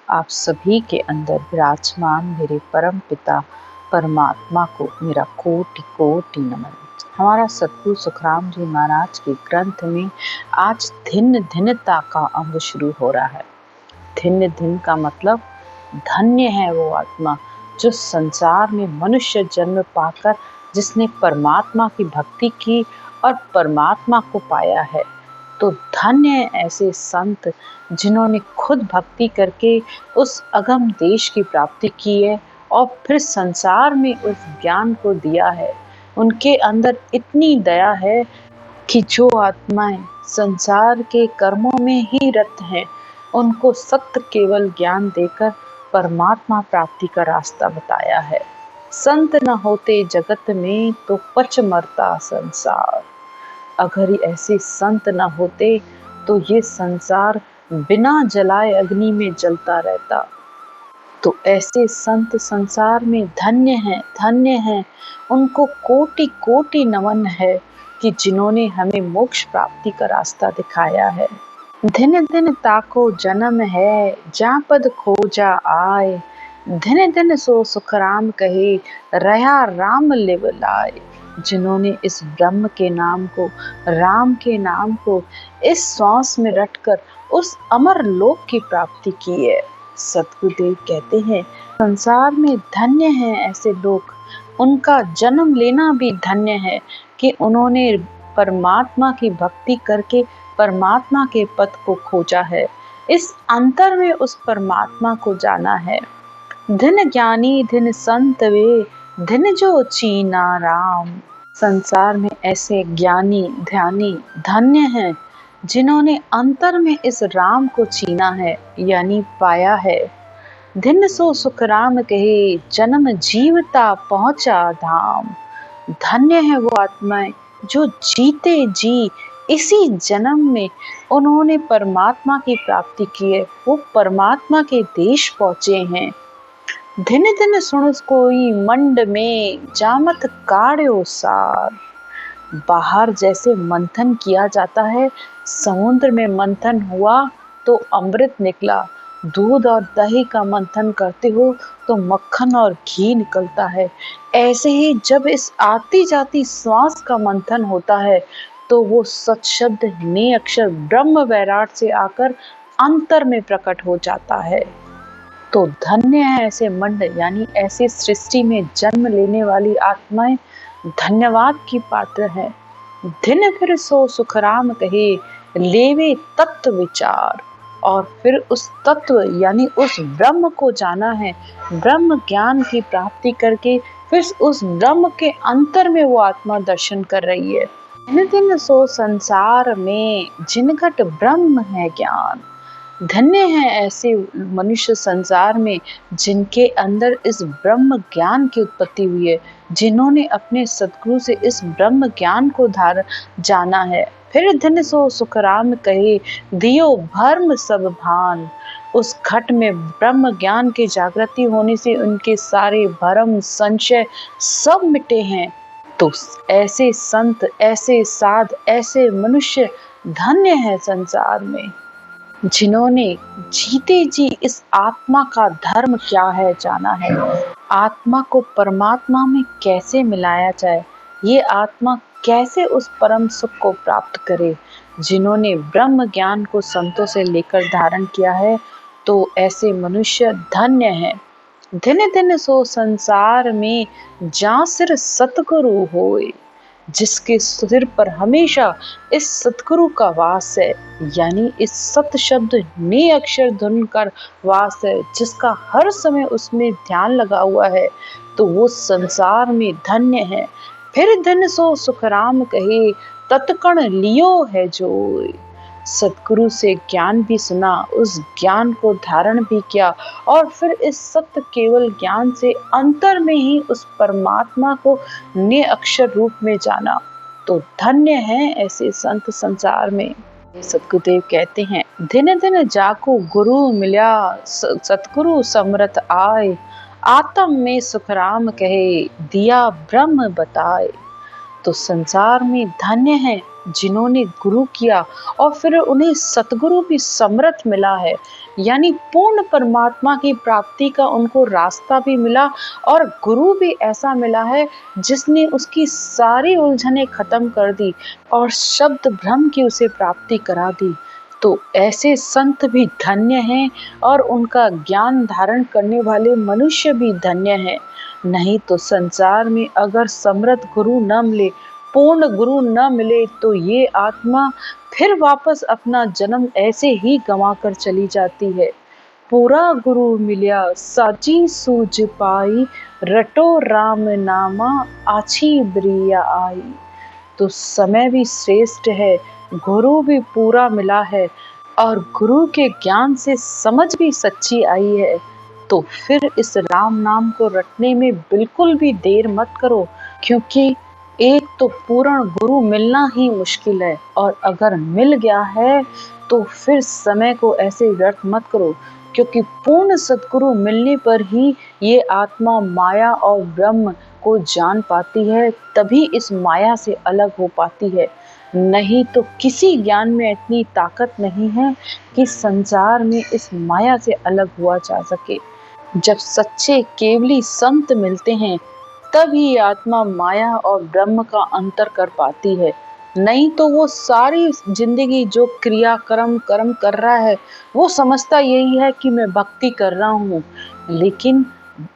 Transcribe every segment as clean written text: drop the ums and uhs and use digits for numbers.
आप सभी के अंदर विराजमान मेरे परम पिता परमात्मा को मेरा कोटि कोटि नमन। हमारा सतगुरु सुखराम जी महाराज के ग्रंथ में आज धिन धिनता का अंग शुरू हो रहा है। धिन धिन का मतलब धन्य है वो आत्मा जो संसार में मनुष्य जन्म पाकर जिसने परमात्मा की भक्ति की और परमात्मा को पाया है। तो धन्य ऐसे संत जिन्होंने खुद भक्ति करके उस अगम देश की प्राप्ति की है और फिर संसार में उस ज्ञान को दिया है। उनके अंदर इतनी दया है कि जो आत्माएं संसार के कर्मों में ही रत हैं, उनको सत्य केवल ज्ञान देकर परमात्मा प्राप्ति का रास्ता बताया है। संत न होते जगत में तो पच मरता संसार। अगर ऐसे संत न होते तो ये संसार बिना जलाए अग्नि में जलता रहता। तो ऐसे संत संसार में धन्य हैं। उनको कोटि कोटि नमन है कि जिन्होंने हमें मोक्ष प्राप्ति का रास्ता दिखाया है। धिन धिन ताको जन्म है जा पद खोजा आए, धिन धिन सो सुखराम कहे रहा राम लिव लाए। जिन्होंने इस ब्रह्म के नाम को, राम के नाम को इस श्वास में रटकर उस अमर लोक की प्राप्ति की है। सतगुरुदेव कहते हैं संसार में धन्य हैं ऐसे लोग, उनका जन्म लेना भी धन्य है कि उन्होंने परमात्मा की भक्ति करके परमात्मा के पद को खोजा है, इस अंतर में उस परमात्मा को जाना है। धिन ज्ञानी धिन संत वे, धिन जो चीना राम। संसार में ऐसे ज्ञानी ध्यानी धन्य हैं जिन्होंने अंतर में इस राम को चीना है यानी पाया है। धिन सो सुखराम कहे जन्म जीवता पहुंचा धाम। धन्य है वो आत्माएं जो जीते जी इसी जन्म में उन्होंने परमात्मा की प्राप्ति की है, वो परमात्मा के देश पहुंचे हैं। धिन धिन सुन कोई मंड में जामत काढ़ो सार। बाहर जैसे मंथन किया जाता है, समुद्र में मंथन हुआ तो अमृत निकला, दूध और दही का मंथन करते हो तो मक्खन और घी निकलता है। ऐसे ही जब इस आती जाती श्वास का मंथन होता है तो वो सत शब्द ने अक्षर ब्रह्म वैराट से आकर अंतर में प्रकट हो जाता है। तो धन्य है ऐसे मंड यानी ऐसी सृष्टि में जन्म लेने वाली आत्माएं धन्यवाद की पात्र है। धिन फिर सो सुखराम कहे लेवे तत्व विचार। और फिर उस तत्व यानी उस ब्रह्म को जाना है, ब्रह्म ज्ञान की प्राप्ति करके फिर उस ब्रह्म के अंतर में वो आत्मा दर्शन कर रही है। धिन धिन सो संसार में जिनघट ब्रह्म है ज्ञान। धन्य है ऐसे मनुष्य संसार में जिनके अंदर इस ब्रह्म ज्ञान की उत्पत्ति हुई है, जिन्होंने अपने सद्गुरु से इस ब्रह्म ज्ञान को जाना है। फिर धिन सो सुखराम कहे दियो भर्म सब भान। उस घट में ब्रह्म ज्ञान की जागृति होने से उनके सारे भरम संशय सब मिटे हैं। तो ऐसे संत, ऐसे साध, ऐसे मनुष्य धन्य है संसार में जिन्होंने जीते जी इस आत्मा का धर्म क्या है जाना है। आत्मा को परमात्मा में कैसे मिलाया जाए, ये आत्मा कैसे उस परम सुख को प्राप्त करे। जिन्होंने ब्रह्म ज्ञान को संतों से लेकर धारण किया है तो ऐसे मनुष्य धन्य हैं। धिन धिन सो संसार में जा सिर सतगुरु होए। जिसके सिर पर हमेशा इस सतगुरु का वास है यानी इस सत शब्द ने अक्षर धुन कर वास है, जिसका हर समय उसमें ध्यान लगा हुआ है, तो वो संसार में धन्य है। फिर धिन सो सुखराम कहे तत्कण लियो है जो। सतगुरु से ज्ञान भी सुना, उस ज्ञान को धारण भी किया और फिर इस सत्य केवल ज्ञान से अंतर में ही उस परमात्मा को ने अक्षर रूप में जाना। तो धन्य हैं ऐसे संत संसार में। सतगुरुदेव कहते हैं दिन दिन जाको गुरु मिल्या, सतगुरु समरथ आए, आत्म में सुखराम कहे दिया ब्रह्म बताए। तो संसार में धन्य है जिन्होंने गुरु किया और फिर उन्हें सतगुरु भी समर्थ मिला है, यानी पूर्ण परमात्मा की प्राप्ति का उनको रास्ता भी मिला और गुरु भी ऐसा मिला है जिसने उसकी सारी उलझने खत्म कर दी और शब्द ब्रह्म की उसे प्राप्ति करा दी। तो ऐसे संत भी धन्य हैं और उनका ज्ञान धारण करने वाले मनुष्य भी धन्य हैं। नहीं तो संसार में अगर समर्थ गुरु न मिले, पूर्ण गुरु न मिले, तो ये आत्मा फिर वापस अपना जन्म ऐसे ही गंवा कर चली जाती है। पूरा गुरु मिलिया साची सूझ पाई, रटो राम नामा आछी ब्रिया आई। तो समय भी श्रेष्ठ है, गुरु भी पूरा मिला है और गुरु के ज्ञान से समझ भी सच्ची आई है। तो फिर इस राम नाम को रटने में बिल्कुल भी देर मत करो, क्योंकि एक तो पूर्ण गुरु मिलना ही मुश्किल है और अगर मिल गया है तो फिर समय को ऐसे व्यर्थ मत करो, क्योंकि पूर्ण सद्गुरु मिलने पर ही ये आत्मा माया और ब्रह्म को जान पाती है, तभी इस माया से अलग हो पाती है। नहीं तो किसी ज्ञान में इतनी ताकत नहीं है कि संसार में इस माया से अलग हुआ जा सके। जब सच्चे केवली संत मिलते हैं तब ही आत्मा माया और ब्रह्म का अंतर कर पाती है। नहीं तो वो सारी जिंदगी जो क्रिया कर्म कर रहा है वो समझता यही है कि मैं भक्ति कर रहा हूँ, लेकिन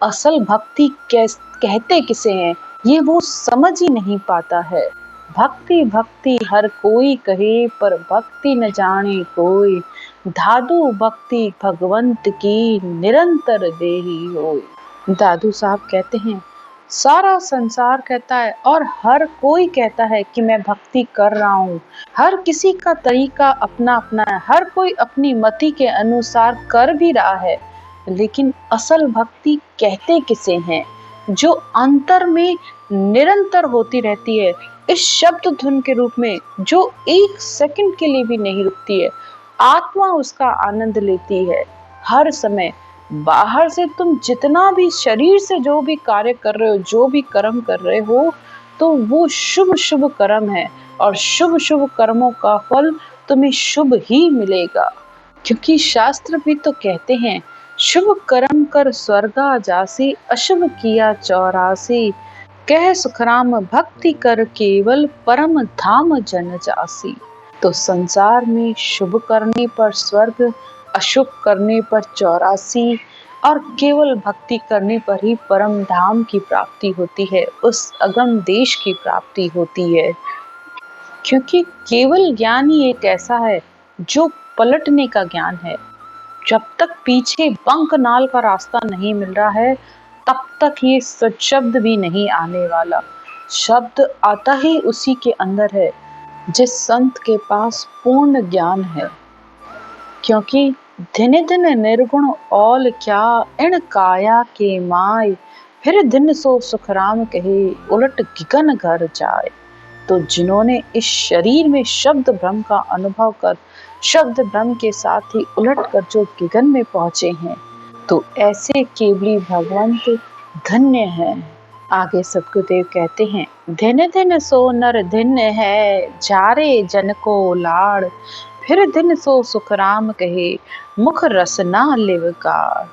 असल भक्ति कहते किसे हैं ये वो समझ ही नहीं पाता है। भक्ति भक्ति हर कोई कहे, पर भक्ति न जाने कोई, दादू भक्ति भगवंत की निरंतर देही होय। दादू साहब कहते हैं सारा संसार कहता है और हर कोई कहता है कि मैं भक्ति कर रहा हूँ। हर किसी का तरीका अपना अपना है, हर कोई अपनी मति के अनुसार कर भी रहा है, लेकिन असल भक्ति कहते किसे हैं? जो अंतर में निरंतर होती रहती है, इस शब्द धुन के रूप में, जो एक सेकंड के लिए भी नहीं रुकती है। आत्मा उसका आनंद लेती है हर समय। बाहर से तुम जितना भी शरीर से जो भी कार्य कर रहे हो, जो भी कर्म कर रहे हो, तो वो शुभ शुभ कर्म है और शुभ शुभ कर्मों का फल तुम्हें शुभ ही मिलेगा। क्योंकि शास्त्र भी तो कहते हैं शुभ कर्म कर स्वर्गा जासी, अशुभ किया 84, कह सुखराम भक्ति कर केवल परम धाम जन जासी। तो संसार में शुभ करने पर स्वर्ग, अशुभ करने पर 84 और केवल भक्ति करने पर ही परम धाम की प्राप्ति होती है, उस अगम देश की प्राप्ति होती है। क्योंकि केवल ज्ञान ही एक ऐसा है जो पलटने का ज्ञान है। जब तक पीछे बंकनाल का रास्ता नहीं मिल रहा है तब तक ये सत्शब्द भी नहीं आने वाला। शब्द आता ही उसी के अंदर है जिस संत के पास पूर्ण ज्ञान है। क्योंकि दिन दिन निर्गुण औल क्या, इन काया के माय, फिर दिन सो सुखराम कहे, उलट गिगन घर जाए। तो जिन्होंने इस शरीर में शब्द ब्रह्म का अनुभव कर शब्द ब्रह्म के साथ ही उलट कर जो गिगन में पहुंचे हैं, तो ऐसे केवली भगवंत धन्य हैं। आगे सतगुरुदेव कहते हैं दिन दिन सो नर दिन है, जारे जन को लाड़, फिर दिन सो सुखराम कहे, मुख रसना लिवकार।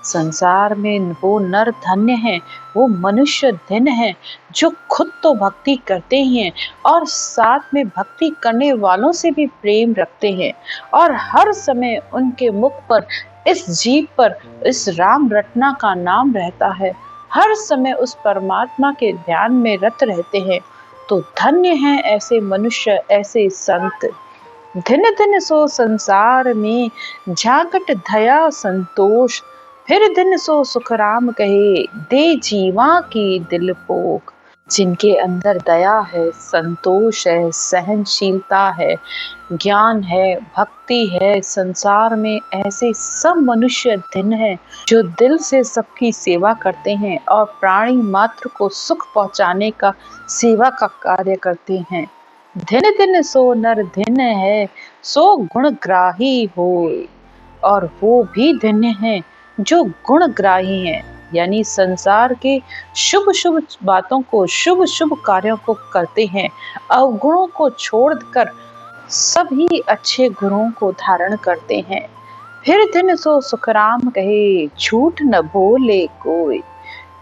संसार में वो नर धन्य हैं, वो मनुष्य धन्य हैं जो खुद तो भक्ति करते ही हैं और साथ में भक्ति करने वालों से भी प्रेम रखते हैं और हर समय उनके मुख पर, इस जीव पर इस राम रटना का नाम रहता है। हर समय उस परमात्मा के ध्यान में रत रहते हैं। तो धन्य हैं ऐसे मनुष्य, ऐसे संत। दिन दिन सो संसार में झाकट धया संतोष, फिर दिन सो सुखराम कहे, दे जीवा की दिल पोख। जिनके अंदर दया है, संतोष है, सहनशीलता है, ज्ञान है, भक्ति है, संसार में ऐसे सब मनुष्य धन्य हैं जो दिल से सबकी सेवा करते हैं और प्राणी मात्र को सुख पहुंचाने का सेवा का कार्य करते हैं। दिन दिन सो नर धन्य है, सो गुणग्राही होय। और वो भी धन्य हैं जो गुणग्राही हैं। यानी संसार के शुभ शुभ बातों को, शुभ शुभ कार्यों को करते हैं, अवगुणों को छोड़कर सभी अच्छे गुणों को धारण करते हैं। फिर दिन सो सुखराम कहे, झूठ न बोले कोई।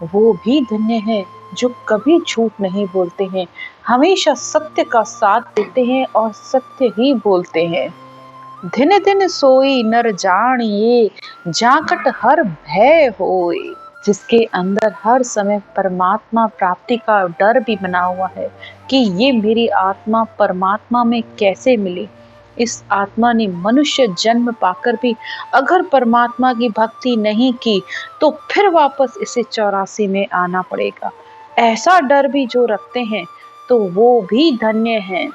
वो भी धन्य है जो कभी झूठ नहीं बोलते हैं, हमेशा सत्य का साथ देते हैं और सत्य ही बोलते हैं। दिन दिन सोई नर जानिए, जाकट हर भय होए। जिसके अंदर हर समय परमात्मा प्राप्ति का डर भी बना हुआ है कि ये मेरी आत्मा परमात्मा में कैसे मिली। इस आत्मा ने मनुष्य जन्म पाकर भी अगर परमात्मा की भक्ति नहीं की तो फिर वापस इसे 84 में आना पड़ेगा। ऐसा डर भी जो रखते हैं तो वो भी धन्य हैं,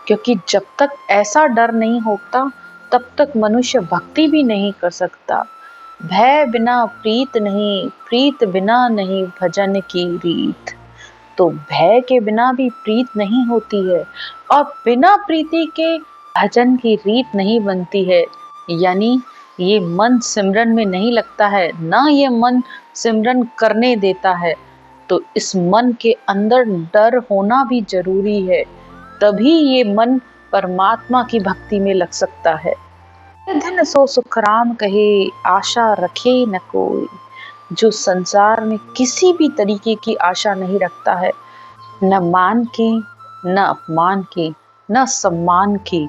क्योंकि जब तक ऐसा डर नहीं होता तब तक मनुष्य भक्ति भी नहीं कर सकता। भय बिना प्रीत नहीं, प्रीत बिना नहीं भजन की रीत। तो भय के बिना भी प्रीत नहीं होती है और बिना प्रीति के भजन की रीत नहीं बनती है। यानी ये मन सिमरन में नहीं लगता है, ना ये मन सिमरन करने देता है। तो इस मन के अंदर डर होना भी जरूरी है, तभी ये मन परमात्मा की भक्ति में लग सकता है। दिन सो सुखराम कहे, आशा रखे न कोई। जो संसार में किसी भी तरीके की आशा नहीं रखता है, न मान की, न अपमान की, न सम्मान की,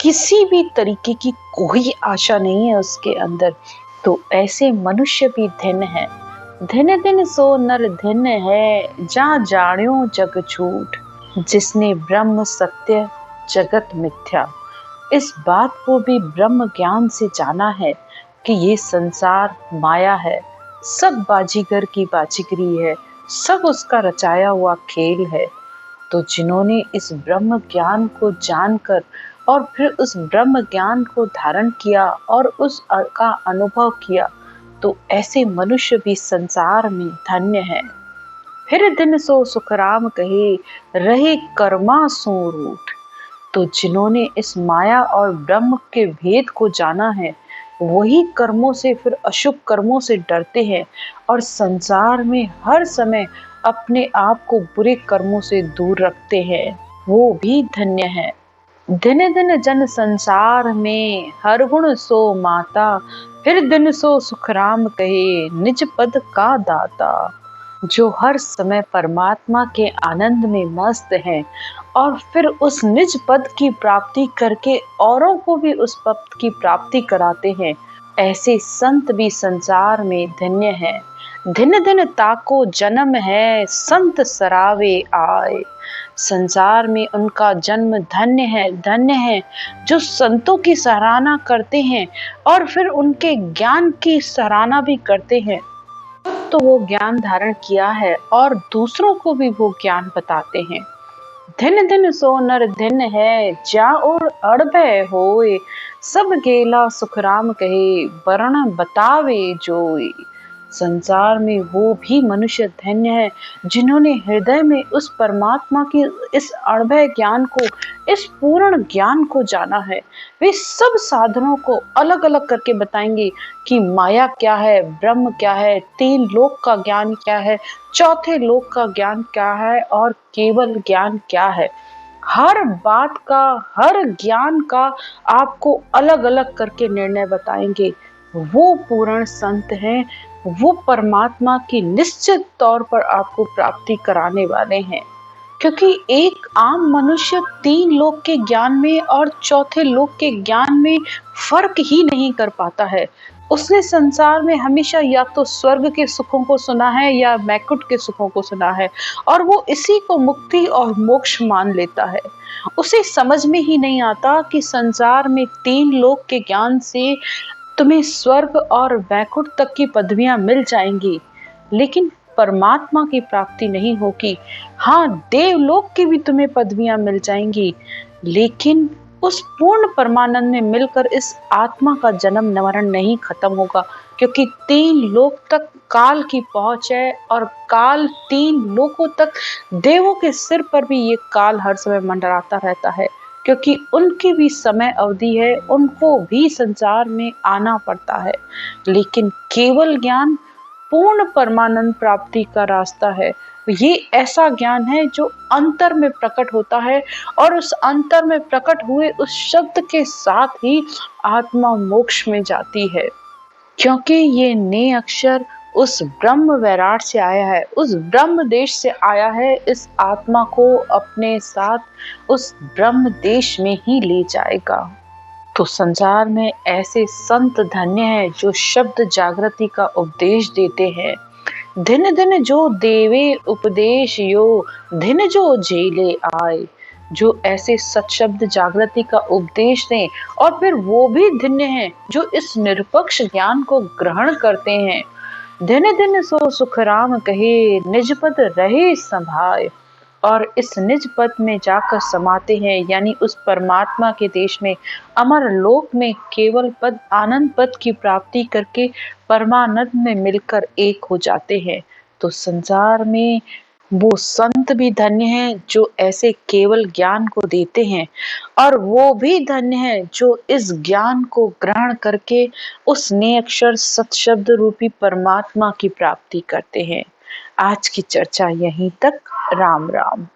किसी भी तरीके की कोई आशा नहीं है उसके अंदर, तो ऐसे मनुष्य भी धन्य है। धन्य दिन सो नर धन्य है, जा जाण्यो जग झूठ। जिसने ब्रह्म सत्य जगत मिथ्या, इस बात को भी ब्रह्म ज्ञान से जाना है कि ये संसार माया है, सब बाजीगर की बाजीगरी है, सब उसका रचाया हुआ खेल है। तो जिन्होंने इस ब्रह्म ज्ञान को जानकर और फिर उस ब्रह्म ज्ञान को धारण किया और उस का अनुभव किया, तो ऐसे मनुष्य भी संसार में धन्य है। फिर दिन सो सुखराम कहे, रहे कर्मा सो रूठ। तो जिन्होंने इस माया और ब्रह्म के भेद को जाना है, वही कर्मों से, फिर अशुभ कर्मों से डरते हैं और संसार में हर समय अपने आप को बुरे कर्मों से दूर रखते हैं, वो भी धन्य है। दिन दिन जन संसार में हर गुण सो माता। फिर दिन सो सुखराम कहे, निज पद का दाता। जो हर समय परमात्मा के आनंद में मस्त हैं और फिर उस निज पद की प्राप्ति करके औरों को भी उस पद की प्राप्ति कराते हैं, ऐसे संत भी संसार में धन्य हैं। दिन दिन ताको जन्म है, संत सरावे आए। संसार में उनका जन्म धन्य है, धन्य है जो संतों की सराहना करते हैं और फिर उनके ज्ञान की सराहना भी करते हैं। तो वो ज्ञान धारण किया है और दूसरों को भी वो ज्ञान बताते हैं। दिन दिन सो नर दिन है, जा और अड़भय होए। सब गेला सुखराम कहे, वर्ण बतावे जोए। संसार में वो भी मनुष्य धन्य है जिन्होंने हृदय में उस परमात्मा की इस अड़भय ज्ञान को, इस पूर्ण ज्ञान को जाना है। वे सब साधनों को अलग अलग करके बताएंगे कि माया क्या है, ब्रह्म क्या है, 3 लोक का ज्ञान क्या है, चौथे लोक का ज्ञान क्या है और केवल ज्ञान क्या है। हर बात का, हर ज्ञान का आपको अलग अलग करके निर्णय बताएंगे। वो पूर्ण संत हैं, वो परमात्मा की निश्चित तौर पर आपको प्राप्ति कराने वाले हैं। क्योंकि एक आम मनुष्य 3 लोक के ज्ञान में और चौथे लोक के ज्ञान में फर्क ही नहीं कर पाता है। उसने संसार में हमेशा या तो स्वर्ग के सुखों को सुना है या मैकुट के सुखों को सुना है और वो इसी को मुक्ति और मोक्ष मान लेता है। उसे समझ में ही नहीं आता कि संसार में 3 लोक के ज्ञान से तुम्हें स्वर्ग और वैकुंठ तक की पदवियां मिल जाएंगी, लेकिन परमात्मा की प्राप्ति नहीं होगी। हाँ, देवलोक की भी तुम्हें पदवियां मिल जाएंगी, लेकिन उस पूर्ण परमानंद में मिलकर इस आत्मा का जन्म मरण नहीं खत्म होगा, क्योंकि 3 लोक तक काल की पहुंच है और काल 3 लोकों तक, देवों के सिर पर भी ये काल हर समय मंडराता रहता है, क्योंकि उनकी भी समय अवधि है, उनको भी संसार में आना पड़ता है। लेकिन केवल ज्ञान पूर्ण परमानंद प्राप्ति का रास्ता है। ये ऐसा ज्ञान है जो अंतर में प्रकट होता है और उस अंतर में प्रकट हुए उस शब्द के साथ ही आत्मा मोक्ष में जाती है, क्योंकि ये ने अक्षर उस ब्रह्म वैराट से आया है, उस ब्रह्म देश से आया है। इस आत्मा को अपने साथ उस ब्रह्म देश में ही ले जाएगा। तो संसार में ऐसे संत धन्य हैं जो शब्द जागृति का उपदेश देते हैं। धिन धिन जो देवे उपदेश यो, धिन जो जेले आए। जो ऐसे सत्शब्द जागृति का उपदेश दें और फिर वो भी धन्य हैं जो इस निरपक्ष ज्ञान को ग्रहण करते हैं। दिन दिन सो सुख राम कहे, निज पद रहे संभाय। और इस निज पद में जाकर समाते हैं, यानी उस परमात्मा के देश में, अमर लोक में केवल पद आनंद पद की प्राप्ति करके परमानंद में मिलकर एक हो जाते हैं। तो संसार में वो संत भी धन्य हैं जो ऐसे केवल ज्ञान को देते हैं, और वो भी धन्य हैं जो इस ज्ञान को ग्रहण करके उस ने अक्षर सत्शब्द रूपी परमात्मा की प्राप्ति करते हैं। आज की चर्चा यहीं तक। राम राम।